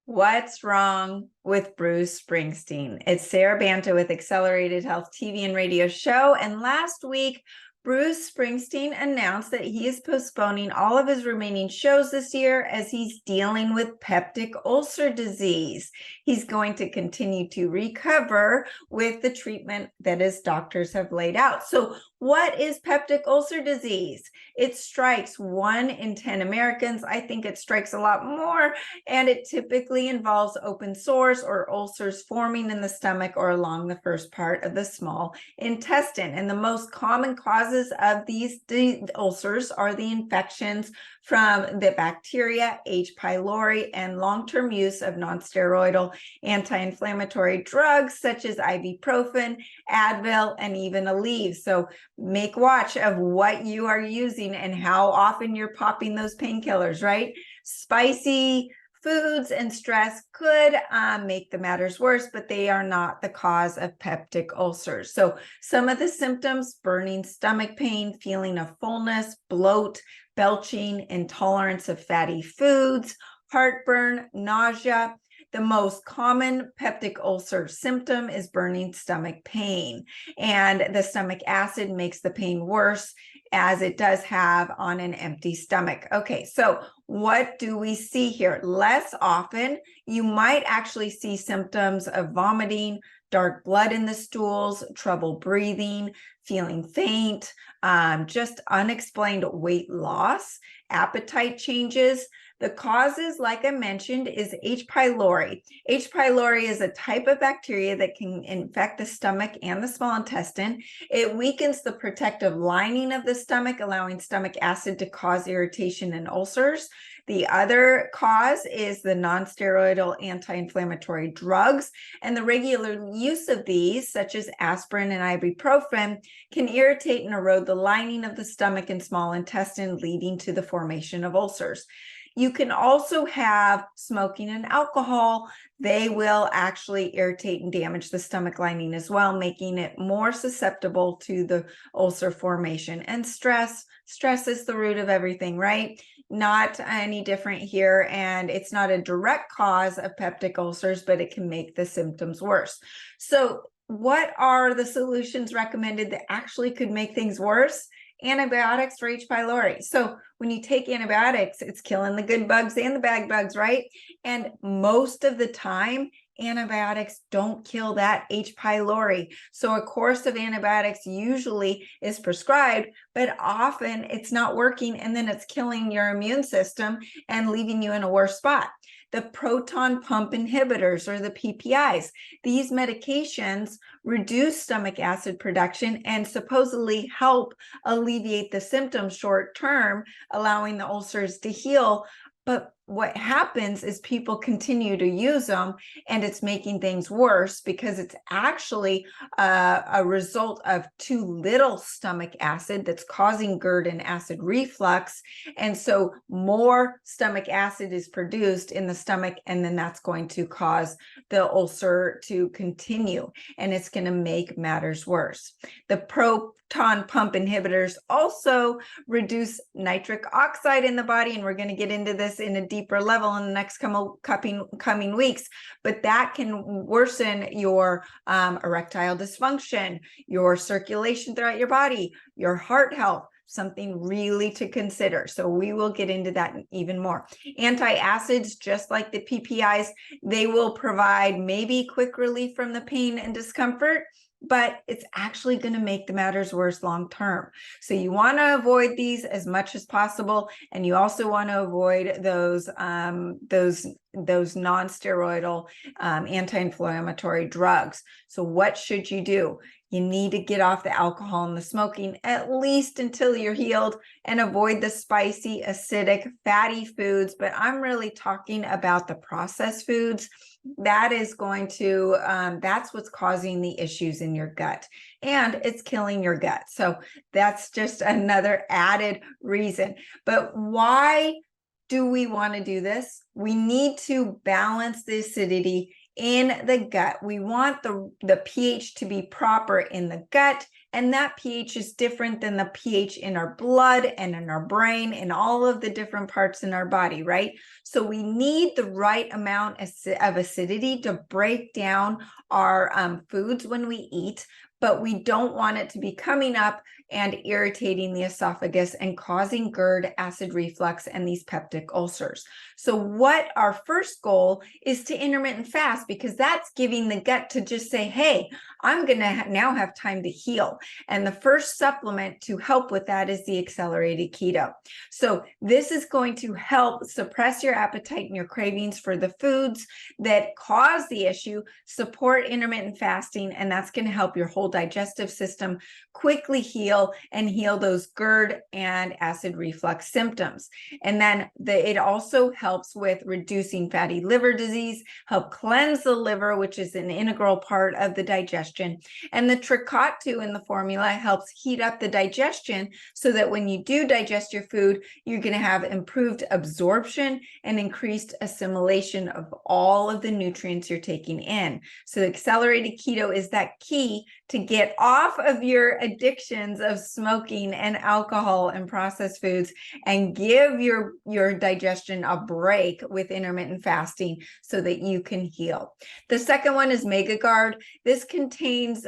What's wrong with Bruce Springsteen? It's SaraBanta with Accelerated Health TV and radio show. And last week, Bruce Springsteen announced that he is postponing all of his remaining shows this year as he's dealing with peptic ulcer disease. He's going to continue to recover with the treatment that his doctors have laid out. So what is peptic ulcer disease? It strikes 1 in 10 Americans. I think it strikes a lot more, and it typically involves open sores or ulcers forming in the stomach or along the first part of the small intestine. And the most common causes of these ulcers are the infections from the bacteria H. pylori and long-term use of non-steroidal anti-inflammatory drugs such as ibuprofen, Advil, and even Aleve. So make watch of what you are using and how often you're popping those painkillers, right? Spicy foods and stress could make the matters worse, but they are not the cause of peptic ulcers. So some of the symptoms: burning stomach pain, feeling of fullness, bloat, belching, intolerance of fatty foods, heartburn, nausea. The most common peptic ulcer symptom is burning stomach pain, and the stomach acid makes the pain worse, as it does have on an empty stomach. Okay, so what do we see here? Less often, you might actually see symptoms of vomiting, dark blood in the stools, trouble breathing, feeling faint, just unexplained weight loss, appetite changes. The causes, like I mentioned, is H. pylori. H. pylori is a type of bacteria that can infect the stomach and the small intestine. It weakens the protective lining of the stomach, allowing stomach acid to cause irritation and ulcers. The other cause is the non-steroidal anti-inflammatory drugs, and the regular use of these, such as aspirin and ibuprofen, can irritate and erode the lining of the stomach and small intestine, leading to the formation of ulcers. You can also have smoking and alcohol. They will actually irritate and damage the stomach lining as well, making it more susceptible to the ulcer formation. And stress is the root of everything, right? Not any different here, and it's not a direct cause of peptic ulcers, but it can make the symptoms worse. So what are the solutions recommended that actually could make things worse? Antibiotics for H. pylori. So when you take antibiotics, it's killing the good bugs and the bad bugs, right? And most of the time, antibiotics don't kill that H. pylori. So a course of antibiotics usually is prescribed, but often it's not working, and then it's killing your immune system and leaving you in a worse spot. The proton pump inhibitors, or the PPIs, these medications reduce stomach acid production and supposedly help alleviate the symptoms short term, allowing the ulcers to heal. But what happens is people continue to use them, and it's making things worse because it's actually a result of too little stomach acid that's causing GERD and acid reflux. And so more stomach acid is produced in the stomach, and then that's going to cause the ulcer to continue, and it's going to make matters worse. The proton pump inhibitors also reduce nitric oxide in the body, and we're going to get into this in a deeper level in the next coming weeks, but that can worsen your erectile dysfunction, your circulation throughout your body, your heart health. Something really to consider. So we will get into that even more. Antacids, just like the PPIs, they will provide maybe quick relief from the pain and discomfort, but it's actually going to make the matters worse long term. So you want to avoid these as much as possible, and you also want to avoid those non-steroidal anti-inflammatory drugs. So what should you do? You need to get off the alcohol and the smoking, at least until you're healed, and avoid the spicy, acidic, fatty foods. But I'm really talking about the processed foods. That is going to, that's what's causing the issues in your gut, and it's killing your gut. So that's just another added reason. But why do we want to do this? We need to balance the acidity in the gut. We want the pH to be proper in the gut And that pH is different than the pH in our blood and in our brain and all of the different parts in our body, right? So we need the right amount of acidity to break down our foods when we eat, but we don't want it to be coming up and irritating the esophagus and causing GERD, acid reflux, and these peptic ulcers. So what our first goal is to intermittent fast, because that's giving the gut to just say, hey, I'm going to now have time to heal. And the first supplement to help with that is the accelerated keto. So this is going to help suppress your appetite and your cravings for the foods that cause the issue, support intermittent fasting, and that's going to help your whole digestive system quickly heal and heal those GERD and acid reflux symptoms. And then it also helps with reducing fatty liver disease, help cleanse the liver, which is an integral part of the digestion. And the Tricot-2 in the formula helps heat up the digestion so that when you do digest your food, you're going to have improved absorption and increased assimilation of all of the nutrients you're taking in. So accelerated keto is that key to get off of your addictions of smoking and alcohol and processed foods and give your digestion a break with intermittent fasting so that you can heal. The second one is MegaGuard. This contains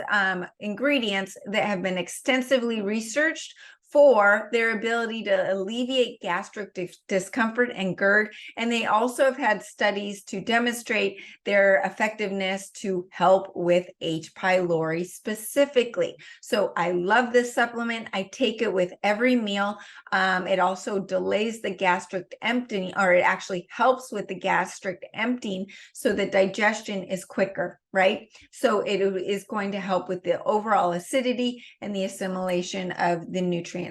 ingredients that have been extensively researched for their ability to alleviate gastric discomfort and GERD. And they also have had studies to demonstrate their effectiveness to help with H. pylori specifically. So I love this supplement. I take it with every meal. It also delays the gastric emptying, or it actually helps with the gastric emptying so the digestion is quicker, right? So it is going to help with the overall acidity and the assimilation of the nutrients.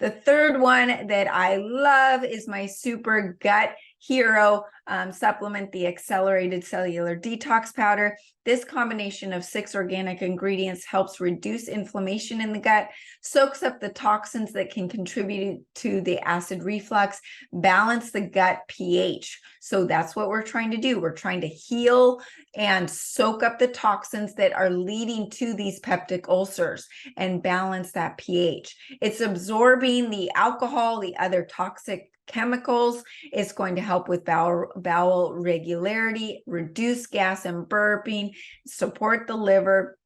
The third one that I love is my super gut hero supplement, the accelerated cellular detox powder. This combination of 6 organic ingredients helps reduce inflammation in the gut, soaks up the toxins that can contribute to the acid reflux, balance the gut pH. So that's what we're trying to do. We're trying to heal and soak up the toxins that are leading to these peptic ulcers and balance that pH. It's absorbing the alcohol, the other toxic chemicals. It's going to help with bowel regularity, reduce gas and burping, support the liver,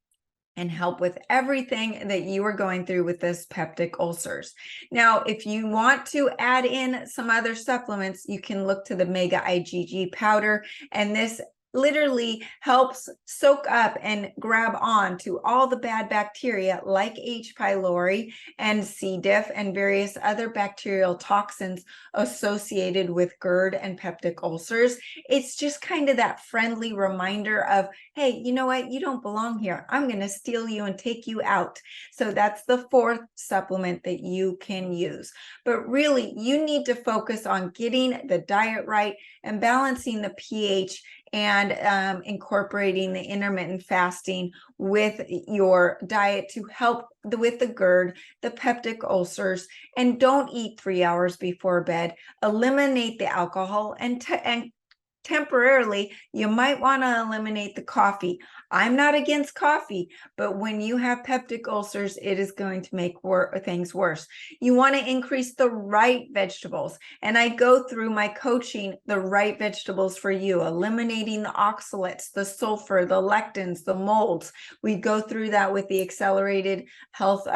and help with everything that you are going through with this peptic ulcers. Now, if you want to add in some other supplements, you can look to the Mega IgG powder, and this literally helps soak up and grab on to all the bad bacteria like H. pylori and C. diff and various other bacterial toxins associated with GERD and peptic ulcers. It's just kind of that friendly reminder of, hey, you know what? You don't belong here. I'm going to steal you and take you out. So that's the fourth supplement that you can use. But really, you need to focus on getting the diet right and balancing the pH and incorporating the intermittent fasting with your diet to help with the GERD, the peptic ulcers, and don't eat 3 hours before bed. Eliminate the alcohol and temporarily, you might want to eliminate the coffee. I'm not against coffee, but when you have peptic ulcers, it is going to make things worse. You want to increase the right vegetables. And I go through my coaching, the right vegetables for you, eliminating the oxalates, the sulfur, the lectins, the molds. We go through that with the accelerated health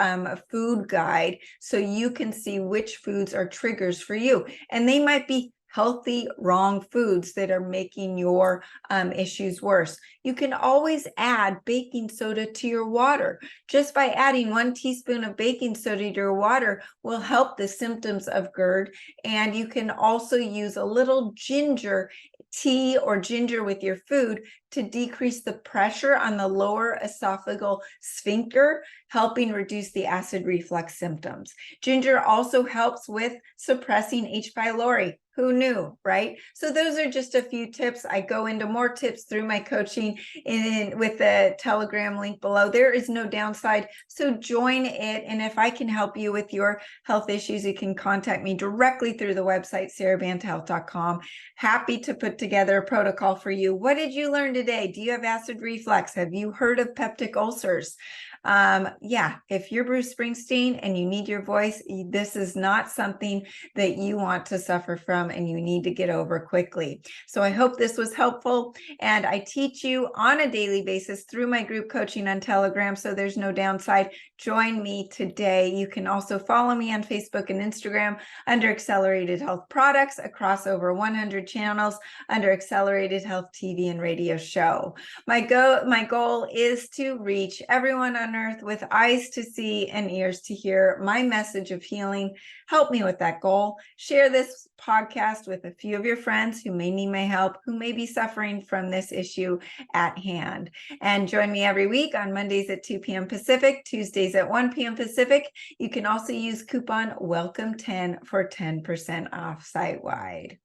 food guide, so you can see which foods are triggers for you. And they might be healthy, wrong foods that are making your issues worse. You can always add baking soda to your water. Just by adding 1 teaspoon of baking soda to your water will help the symptoms of GERD. And you can also use a little ginger tea or ginger with your food to decrease the pressure on the lower esophageal sphincter, helping reduce the acid reflux symptoms. Ginger also helps with suppressing H. pylori. Who knew, right? So those are just a few tips. I go into more tips through my coaching with the Telegram link below. There is no downside, so join it. And if I can help you with your health issues, you can contact me directly through the website, SaraBantaHealth.com. Happy to put together a protocol for you. What did you learn today? Do you have acid reflux? Have you heard of peptic ulcers? Yeah, if you're Bruce Springsteen and you need your voice, this is not something that you want to suffer from and you need to get over quickly. So I hope this was helpful. And I teach you on a daily basis through my group coaching on Telegram, so there's no downside. Join me today. You can also follow me on Facebook and Instagram under Accelerated Health Products, across over 100 channels under Accelerated Health TV and Radio Show. My goal is to reach everyone on earth with eyes to see and ears to hear my message of healing. Help me with that goal. Share this podcast with a few of your friends who may need my help, who may be suffering from this issue at hand. And join me every week on Mondays at 2 p.m. Pacific, Tuesdays at 1 p.m. Pacific. You can also use coupon WELCOME10 for 10% off site-wide.